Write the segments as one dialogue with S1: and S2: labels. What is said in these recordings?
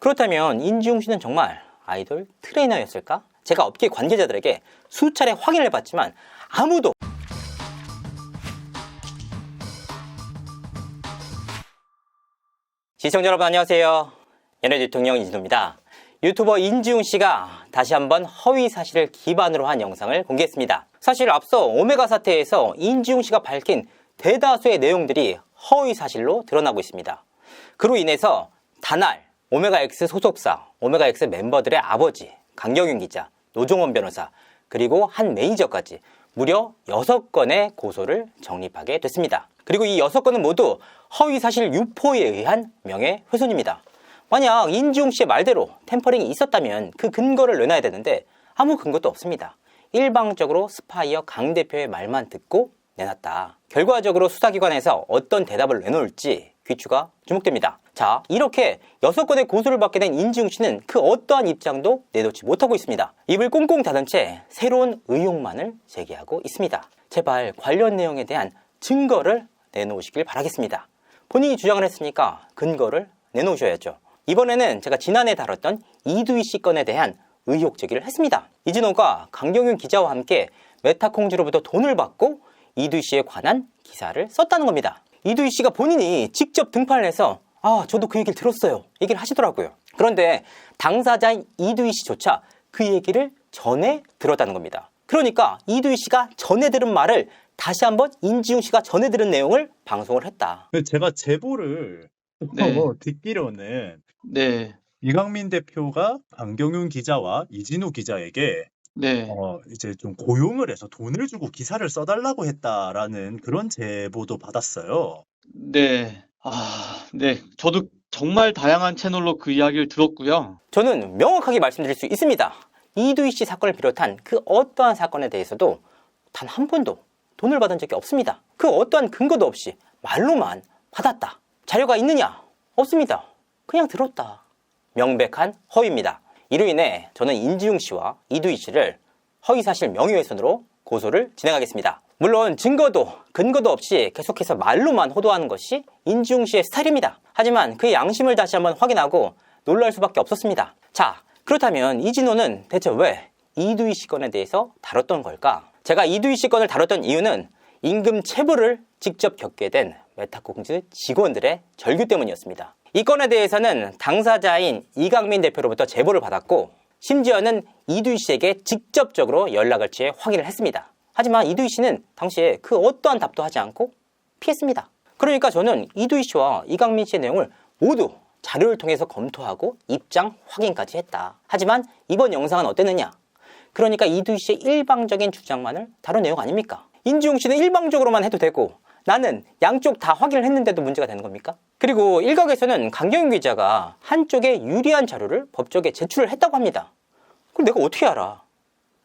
S1: 그렇다면 인지웅 씨는 정말 아이돌 트레이너였을까? 제가 업계 관계자들에게 수차례 확인을 해봤지만 아무도 시청자 여러분 안녕하세요. 연예 대통령 이진호입니다. 유튜버 인지웅 씨가 다시 한번 허위 사실을 기반으로 한 영상을 공개했습니다. 사실 앞서 오메가 사태에서 인지웅 씨가 밝힌 대다수의 내용들이 허위 사실로 드러나고 있습니다. 그로 인해서 단알 오메가X 소속사, 오메가X 멤버들의 아버지, 강경윤 기자, 노종원 변호사, 그리고 한 매니저까지 무려 6건의 고소를 적립하게 됐습니다. 그리고 이 6건은 모두 허위사실 유포에 의한 명예훼손입니다. 만약 인지웅 씨의 말대로 템퍼링이 있었다면 그 근거를 내놔야 되는데 아무 근거도 없습니다. 일방적으로 스파이어 강 대표의 말만 듣고 내놨다. 결과적으로 수사기관에서 어떤 대답을 내놓을지 귀추가 주목됩니다. 자, 이렇게 6건의 고소를 받게 된 인지웅 씨는 그 어떠한 입장도 내놓지 못하고 있습니다. 입을 꽁꽁 닫은 채 새로운 의혹만을 제기하고 있습니다. 제발 관련 내용에 대한 증거를 내놓으시길 바라겠습니다. 본인이 주장을 했으니까 근거를 내놓으셔야죠. 이번에는 제가 지난해 다뤘던 이두희 씨 건에 대한 의혹 제기를 했습니다. 이진호가 강경윤 기자와 함께 메타콩즈로부터 돈을 받고 이두희 씨에 관한 기사를 썼다는 겁니다. 이두희 씨가 본인이 직접 등판을 해서 저도 그 얘기를 들었어요 얘기를 하시더라고요. 그런데 당사자인 이두희 씨조차 그 얘기를 전에 들었다는 겁니다. 그러니까 이두희 씨가 전에 들은 말을 다시 한번 인지웅 씨가 전에 들은 내용을 방송을 했다.
S2: 제가 제보를
S3: 네.
S2: 듣기로는
S3: 네.
S2: 이강민 대표가 강경윤 기자와 이진우 기자에게
S3: 네.
S2: 이제 좀 고용을 해서 돈을 주고 기사를 써달라고 했다라는 그런 제보도 받았어요.
S3: 네. 네. 저도 정말 다양한 채널로 그 이야기를 들었고요.
S1: 저는 명확하게 말씀드릴 수 있습니다. 이두희 씨 사건을 비롯한 그 어떠한 사건에 대해서도 단 한 번도 돈을 받은 적이 없습니다. 그 어떠한 근거도 없이 말로만 받았다. 자료가 있느냐? 없습니다. 그냥 들었다. 명백한 허위입니다. 이로 인해 저는 인지웅 씨와 이두희 씨를 허위사실 명예훼손으로 고소를 진행하겠습니다. 물론 증거도 근거도 없이 계속해서 말로만 호도하는 것이 인지웅 씨의 스타일입니다. 하지만 그의 양심을 다시 한번 확인하고 놀랄 수밖에 없었습니다. 자, 그렇다면 이진호는 대체 왜 이두희 씨 건에 대해서 다뤘던 걸까? 제가 이두희 씨 건을 다뤘던 이유는 임금 체불을 직접 겪게 된 메타콩즈 직원들의 절규 때문이었습니다. 이 건에 대해서는 당사자인 이강민 대표로부터 제보를 받았고 심지어는 이두희 씨에게 직접적으로 연락을 취해 확인을 했습니다. 하지만 이두희 씨는 당시에 그 어떠한 답도 하지 않고 피했습니다. 그러니까 저는 이두희 씨와 이강민 씨의 내용을 모두 자료를 통해서 검토하고 입장 확인까지 했다. 하지만 이번 영상은 어땠느냐? 그러니까 이두희 씨의 일방적인 주장만을 다룬 내용 아닙니까? 인지웅 씨는 일방적으로만 해도 되고 나는 양쪽 다 확인을 했는데도 문제가 되는 겁니까? 그리고 일각에서는 강경윤 기자가 한쪽에 유리한 자료를 법조계에 제출을 했다고 합니다. 그럼 내가 어떻게 알아?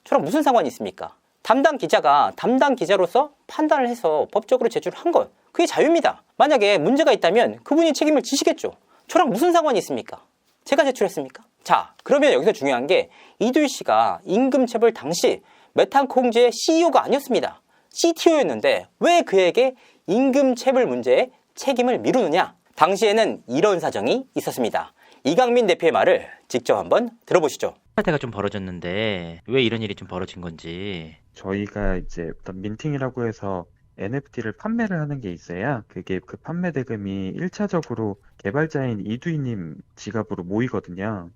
S1: 저랑 무슨 상관이 있습니까? 담당 기자가 담당 기자로서 판단을 해서 법적으로 제출한 것, 그게 자유입니다. 만약에 문제가 있다면 그분이 책임을 지시겠죠. 저랑 무슨 상관이 있습니까? 제가 제출했습니까? 자, 그러면 여기서 중요한 게 이두희 씨가 임금체불 당시 메타콩즈의 CEO가 아니었습니다. CTO였는데 왜 그에게 임금체불 문제에 책임을 미루느냐? 당시에는 이런 사정이 있었습니다. 이강민 대표의 말을 직접 한번 들어보시죠.
S4: 사태가 좀 벌어졌는데 왜 이런 일이 좀 벌어진 건지.
S5: 저희가 이제 어떤 민팅이라고 해서 NFT를 판매를 하는 게 있어야 그게 그 판매 대금이 1차적으로 개발자인 이두희님 지갑으로 모이거든요.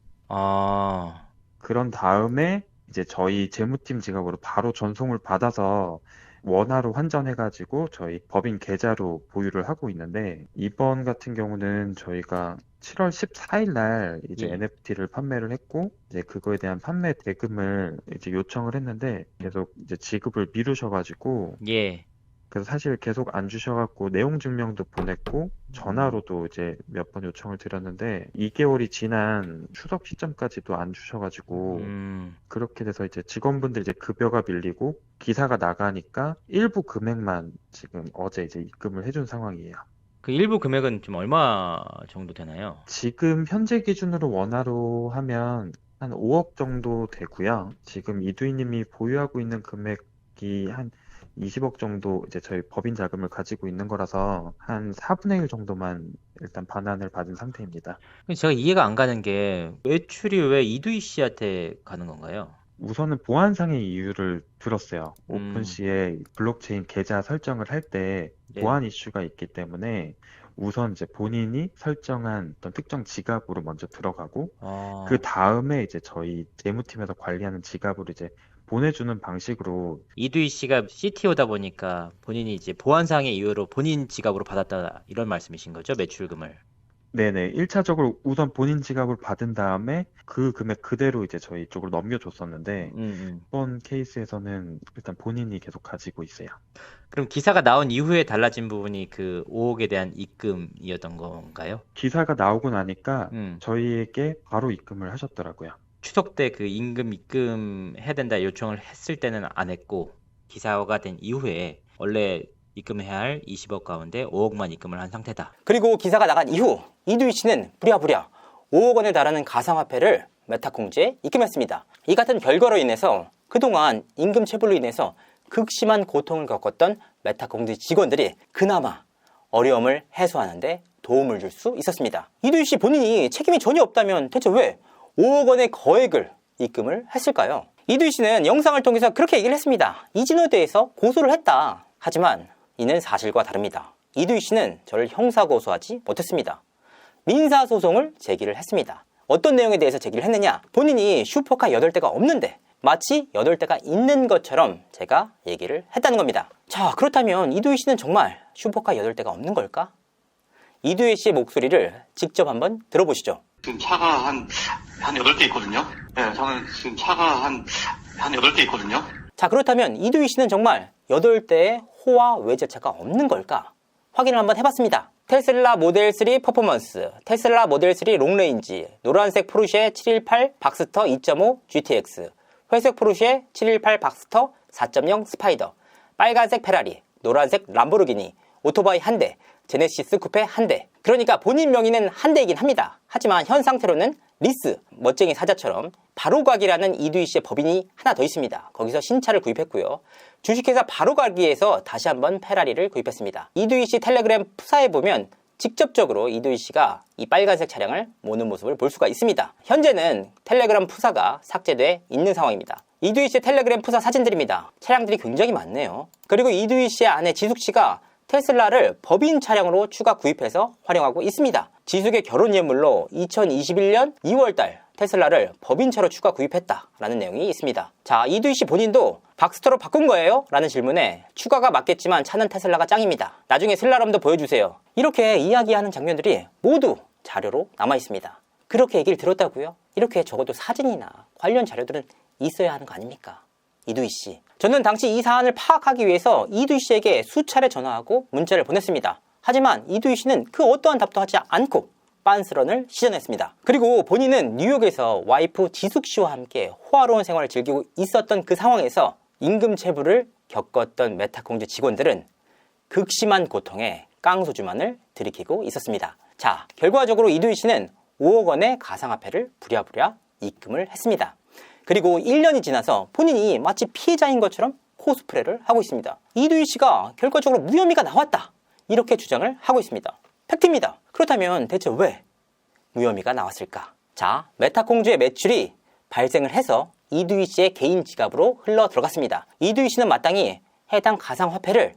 S5: 그런 다음에 이제 저희 재무팀 지갑으로 바로 전송을 받아서 원화로 환전해가지고 저희 법인 계좌로 보유를 하고 있는데 이번 같은 경우는 저희가 7월 14일 날 이제 NFT를 판매를 했고 이제 그거에 대한 판매 대금을 이제 요청을 했는데 계속 이제 지급을 미루셔가지고 그래서 사실 계속 안 주셔갖고 내용 증명도 보냈고 전화로도 이제 몇 번 요청을 드렸는데 2개월이 지난 추석 시점까지도 안 주셔가지고 그렇게 돼서 이제 직원분들 이제 급여가 밀리고 기사가 나가니까 일부 금액만 지금 어제 이제 입금을 해준 상황이에요.
S4: 그 일부 금액은 좀 얼마 정도 되나요?
S5: 지금 현재 기준으로 원화로 하면 한 5억 정도 되고요. 지금 이두희님이 보유하고 있는 금액이 한 20억 정도 이제 저희 법인 자금을 가지고 있는 거라서 한 4분의 1 정도만 일단 반환을 받은 상태입니다.
S4: 제가 이해가 안 가는 게 매출이 왜 이두희 씨한테 가는 건가요?
S5: 우선은 보안상의 이유를 들었어요.
S4: 음.
S5: 오픈시에 블록체인 계좌 설정을 할 때
S4: 네.
S5: 보안 이슈가 있기 때문에 우선 이제 본인이 설정한 어떤 특정 지갑으로 먼저 들어가고 그 다음에 이제 저희 재무팀에서 관리하는 지갑으로 이제 보내주는 방식으로
S4: 이두희 씨가 CTO다 보니까 본인이 이제 보안상의 이유로 본인 지갑으로 받았다 이런 말씀이신 거죠? 매출금을.
S5: 네네 1차적으로 우선 본인 지갑을 받은 다음에 그 금액 그대로 이제 저희 쪽으로 넘겨줬었는데 이번 케이스에서는 일단 본인이 계속 가지고 있어요.
S4: 그럼 기사가 나온 이후에 달라진 부분이 그 5억에 대한 입금이었던 건가요?
S5: 기사가 나오고 나니까
S4: 음.
S5: 저희에게 바로 입금을 하셨더라고요.
S4: 추석 때 그 임금 입금해야 된다 요청을 했을 때는 안 했고 기사가 된 이후에 원래 입금해야 할 20억 가운데 5억만 입금을 한 상태다.
S1: 그리고 기사가 나간 이후 이두희 씨는 부랴부랴 5억 원에 달하는 가상화폐를 메타콩즈에 입금했습니다. 이 같은 결과로 인해서 그동안 임금 체불로 인해서 극심한 고통을 겪었던 메타콩즈 직원들이 그나마 어려움을 해소하는 데 도움을 줄 수 있었습니다. 이두희 씨 본인이 책임이 전혀 없다면 대체 왜 5억 원의 거액을 입금을 했을까요? 이두희 씨는 영상을 통해서 그렇게 얘기를 했습니다. 이진호에 대해서 고소를 했다. 하지만 이는 사실과 다릅니다. 이두희 씨는 저를 형사고소하지 못했습니다. 민사소송을 제기를 했습니다. 어떤 내용에 대해서 제기를 했느냐? 본인이 슈퍼카 8대가 없는데 마치 8대가 있는 것처럼 제가 얘기를 했다는 겁니다. 자, 그렇다면 이두희 씨는 정말 슈퍼카 8대가 없는 걸까? 이두희 씨의 목소리를 직접 한번 들어보시죠.
S6: 지금 차가 한 8대 있거든요. 네, 저는 지금 차가 한 8대 있거든요.
S1: 자, 그렇다면 이두희 씨는 정말 8대의 호화 외제차가 없는 걸까? 확인을 한번 해봤습니다. 테슬라 모델 3 퍼포먼스, 테슬라 모델 3 롱레인지, 노란색 포르쉐 718 박스터 2.5 GTX, 회색 포르쉐 718 박스터 4.0 스파이더, 빨간색 페라리, 노란색 람보르기니, 오토바이 1대, 제네시스 쿠페 1대. 그러니까 본인 명의는 1대이긴 합니다. 하지만 현 상태로는 리스, 멋쟁이 사자처럼 바로가기라는 이두희 씨의 법인이 하나 더 있습니다. 거기서 신차를 구입했고요. 주식회사 바로가기에서 다시 한번 페라리를 구입했습니다. 이두희 씨 텔레그램 푸사에 보면 직접적으로 이두희 씨가 이 빨간색 차량을 모는 모습을 볼 수가 있습니다. 현재는 텔레그램 푸사가 삭제돼 있는 상황입니다. 이두희 씨의 텔레그램 푸사 사진들입니다. 차량들이 굉장히 많네요. 그리고 이두희 씨의 아내 지숙 씨가 테슬라를 법인 차량으로 추가 구입해서 활용하고 있습니다. 지숙의 결혼 예물로 2021년 2월달 테슬라를 법인차로 추가 구입했다라는 내용이 있습니다. 자, 이두희 씨 본인도 박스터로 바꾼 거예요? 라는 질문에 추가가 맞겠지만 차는 테슬라가 짱입니다. 나중에 슬라럼도 보여주세요. 이렇게 이야기하는 장면들이 모두 자료로 남아 있습니다. 그렇게 얘기를 들었다고요? 이렇게 적어도 사진이나 관련 자료들은 있어야 하는 거 아닙니까? 이두희 씨. 저는 당시 이 사안을 파악하기 위해서 이두희 씨에게 수차례 전화하고 문자를 보냈습니다. 하지만 이두희 씨는 그 어떠한 답도 하지 않고 빤스런을 시전했습니다. 그리고 본인은 뉴욕에서 와이프 지숙 씨와 함께 호화로운 생활을 즐기고 있었던 그 상황에서 임금 체불을 겪었던 메타콩즈 직원들은 극심한 고통에 깡소주만을 들이키고 있었습니다. 자, 결과적으로 이두희 씨는 5억 원의 가상화폐를 부랴부랴 입금을 했습니다. 그리고 1년이 지나서 본인이 마치 피해자인 것처럼 코스프레를 하고 있습니다. 이두희 씨가 결과적으로 무혐의가 나왔다, 이렇게 주장을 하고 있습니다. 팩트입니다. 그렇다면 대체 왜 무혐의가 나왔을까? 자, 메타콩즈의 매출이 발생을 해서 이두희 씨의 개인 지갑으로 흘러 들어갔습니다. 이두희 씨는 마땅히 해당 가상화폐를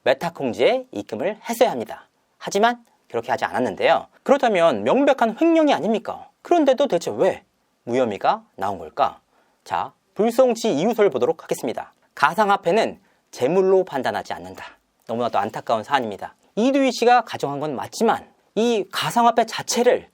S1: 메타콩즈에 입금을 했어야 합니다. 하지만 그렇게 하지 않았는데요. 그렇다면 명백한 횡령이 아닙니까? 그런데도 대체 왜 무혐의가 나온 걸까? 자, 불송치 이유서를 보도록 하겠습니다. 가상화폐는 재물로 판단하지 않는다. 너무나도 안타까운 사안입니다. 이두희 씨가 가정한 건 맞지만 이 가상화폐 자체를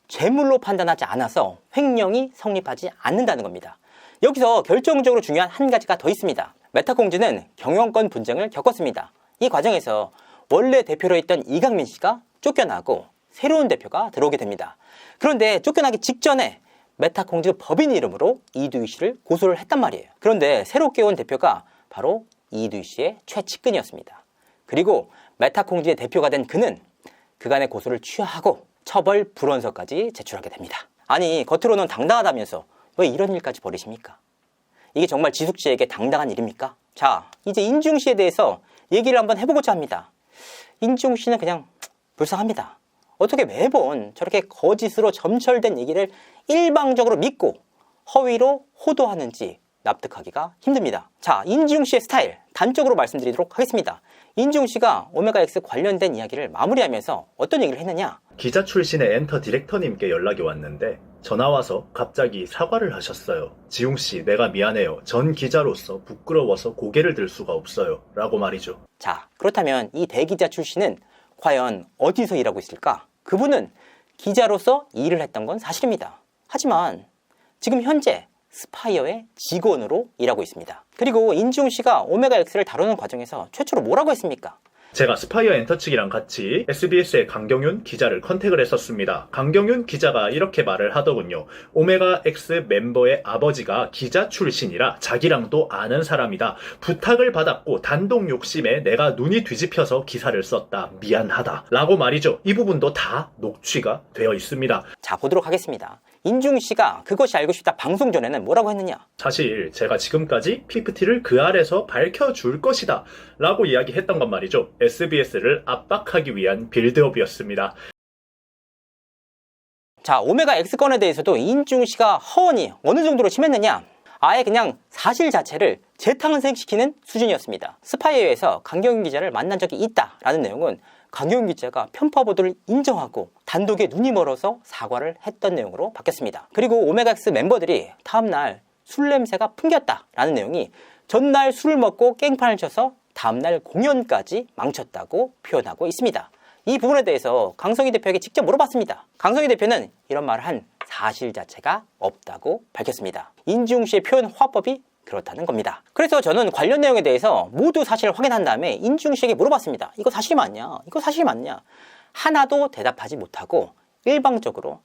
S1: 재물로 판단하지 않아서 횡령이 성립하지 않는다는 겁니다. 여기서 결정적으로 중요한 한 가지가 더 있습니다. 메타콩즈는 경영권 분쟁을 겪었습니다. 이 과정에서 원래 대표로 있던 이강민 씨가 쫓겨나고 새로운 대표가 들어오게 됩니다. 그런데 쫓겨나기 직전에 메타콩즈 법인 이름으로 이두희 씨를 고소를 했단 말이에요. 그런데 새롭게 온 대표가 바로 이두희 씨의 최측근이었습니다. 그리고 메타콩즈의 대표가 된 그는 그간의 고소를 취하하고 처벌 불원서까지 제출하게 됩니다. 아니, 겉으로는 당당하다면서 왜 이런 일까지 벌이십니까? 이게 정말 지숙 씨에게 당당한 일입니까? 자, 이제 인중 씨에 대해서 얘기를 한번 해보고자 합니다. 인중 씨는 그냥 불쌍합니다. 어떻게 매번 저렇게 거짓으로 점철된 얘기를 일방적으로 믿고 허위로 호도하는지 납득하기가 힘듭니다. 자, 인중 씨의 스타일 단적으로 말씀드리도록 하겠습니다. 인중 씨가 오메가X 관련된 이야기를 마무리하면서 어떤 얘기를 했느냐?
S2: 기자 출신의 엔터 디렉터님께 연락이 왔는데 전화와서 갑자기 사과를 하셨어요. 지웅씨, 내가 미안해요. 전 기자로서 부끄러워서 고개를 들 수가 없어요. 라고 말이죠.
S1: 자, 그렇다면 이 대기자 출신은 과연 어디서 일하고 있을까? 그분은 기자로서 일을 했던 건 사실입니다. 하지만 지금 현재 스파이어의 직원으로 일하고 있습니다. 그리고 인중 씨가 오메가X를 다루는 과정에서 최초로 뭐라고 했습니까?
S2: 제가 스파이어 엔터 측이랑 같이 SBS의 강경윤 기자를 컨택을 했었습니다. 강경윤 기자가 이렇게 말을 하더군요. 오메가X 멤버의 아버지가 기자 출신이라 자기랑도 아는 사람이다. 부탁을 받았고 단독 욕심에 내가 눈이 뒤집혀서 기사를 썼다. 미안하다. 라고 말이죠. 이 부분도 다 녹취가 되어 있습니다.
S1: 자, 보도록 하겠습니다. 인중 씨가 그것이 알고 싶다 방송 전에는 뭐라고 했느냐?
S2: 사실 제가 지금까지 PPT를 그 아래서 밝혀줄 것이다 라고 이야기했던 건 말이죠. SBS를 압박하기 위한 빌드업이었습니다.
S1: 자, 오메가X 건에 대해서도 인중 씨가 허언이 어느 정도로 심했느냐? 아예 그냥 사실 자체를 재탄생시키는 수준이었습니다. 스파이어에서 강경윤 기자를 만난 적이 있다라는 내용은 강경윤 기자가 편파 보도를 인정하고 단독에 눈이 멀어서 사과를 했던 내용으로 바뀌었습니다. 그리고 오메가X 멤버들이 다음날 술 냄새가 풍겼다라는 내용이 전날 술을 먹고 깽판을 쳐서 다음날 공연까지 망쳤다고 표현하고 있습니다. 이 부분에 대해서 강성희 대표에게 직접 물어봤습니다. 강성희 대표는 이런 말을 한 사실 자체가 없다고 밝혔습니다. 인중 씨의 표현 화법이 그렇다는 겁니다. 그래서 저는 관련 내용에 대해서 모두 사실을 확인한 다음에 인중 씨에게 물어봤습니다. 이거 사실이 맞냐? 이거 사실이 맞냐? 하나도 대답하지 못하고 일방적으로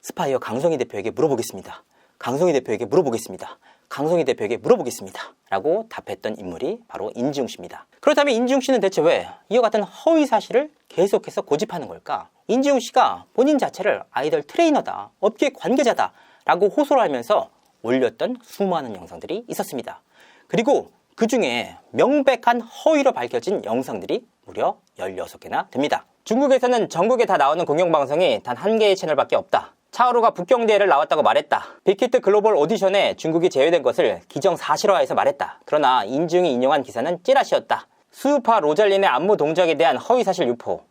S1: 스파이어 강성희 대표에게 물어보겠습니다. 강성희 대표에게 물어보겠습니다. 강성희 대표에게 물어보겠습니다. 라고 답했던 인물이 바로 인중 씨입니다. 그렇다면 인중 씨는 대체 왜 이와 같은 허위 사실을 계속해서 고집하는 걸까? 인중 씨가 본인 자체를 아이돌 트레이너다, 업계 관계자다 라고 호소를 하면서 올렸던 수많은 영상들이 있었습니다. 그리고 그 중에 명백한 허위로 밝혀진 영상들이 무려 16개나 됩니다. 중국에서는 전국에 다 나오는 공영방송이 단 한 개의 채널밖에 없다. 차오루가 북경대회를 나왔다고 말했다. 빅히트 글로벌 오디션에 중국이 제외된 것을 기정사실화해서 말했다. 그러나 인중이 인용한 기사는 찌라시였다. 수우파 로잘린의 안무 동작에 대한 허위사실 유포,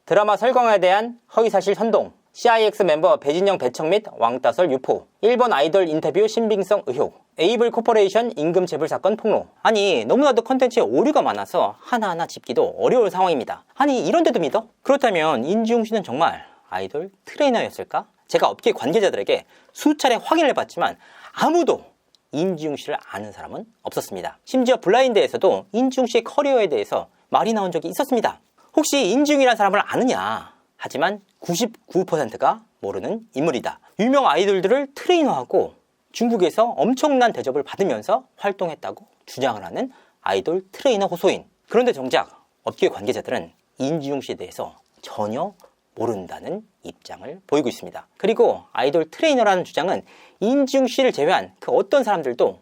S1: 드라마 설광에 대한 허위사실 선동, CIX 멤버 배진영 배척 및 왕따설 유포, 일본 아이돌 인터뷰 신빙성 의혹, 에이블 코퍼레이션 임금 체불 사건 폭로. 아니, 너무나도 컨텐츠에 오류가 많아서 하나하나 짚기도 어려운 상황입니다. 아니, 이런데도 믿어? 그렇다면 인중 씨는 정말 아이돌 트레이너였을까? 제가 업계 관계자들에게 수차례 확인을 해봤지만 아무도 인중 씨를 아는 사람은 없었습니다. 심지어 블라인드에서도 인중 씨의 커리어에 대해서 말이 나온 적이 있었습니다. 혹시 인중이라는 사람을 아느냐? 하지만 99%가 모르는 인물이다. 유명 아이돌들을 트레이너하고 중국에서 엄청난 대접을 받으면서 활동했다고 주장을 하는 아이돌 트레이너 호소인. 그런데 정작 업계 관계자들은 인중 씨에 대해서 전혀 모른다는 입장을 보이고 있습니다. 그리고 아이돌 트레이너라는 주장은 인중 씨를 제외한 그 어떤 사람들도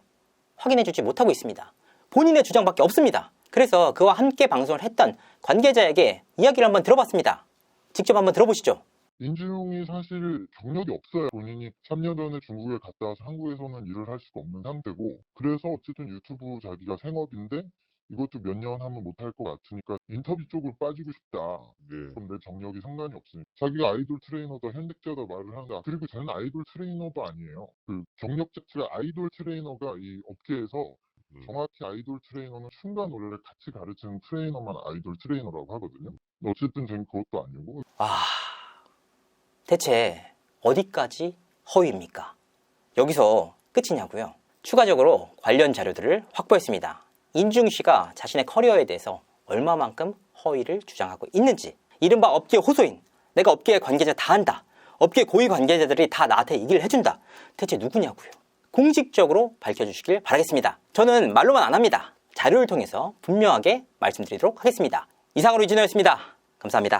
S1: 확인해주지 못하고 있습니다. 본인의 주장밖에 없습니다. 그래서 그와 함께 방송을 했던 관계자에게 이야기를 한번 들어봤습니다. 직접 한번 들어보시죠.
S7: 인중이 사실 경력이 없어요. 본인이 3년 전에 중국에 갔다 와서 한국에서는 일을 할 수가 없는 상태고, 그래서 어쨌든 유튜브 자기가 생업인데 이것도 몇 년 하면 못할 것 같으니까 인터뷰 쪽으로 빠지고 싶다. 근데 경력이 상관이 없으니까 자기가 아이돌 트레이너다, 현직자다 말을 한다. 그리고 저는 아이돌 트레이너도 아니에요. 그 경력 자체가 아이돌 트레이너가 이 업계에서 정확히 아이돌 트레이너는 춤과 노래를 같이 가르치는 트레이너만 아이돌 트레이너라고 하거든요. 어쨌든 저는 그것도 아니고.
S1: 대체 어디까지 허위입니까? 여기서 끝이냐고요? 추가적으로 관련 자료들을 확보했습니다. 인중 씨가 자신의 커리어에 대해서 얼마만큼 허위를 주장하고 있는지, 이른바 업계 호소인, 내가 업계 관계자 다 한다, 업계 고위 관계자들이 다 나한테 얘기를 해준다, 대체 누구냐고요? 공식적으로 밝혀주시길 바라겠습니다. 저는 말로만 안 합니다. 자료를 통해서 분명하게 말씀드리도록 하겠습니다. 이상으로 이진호였습니다. 감사합니다.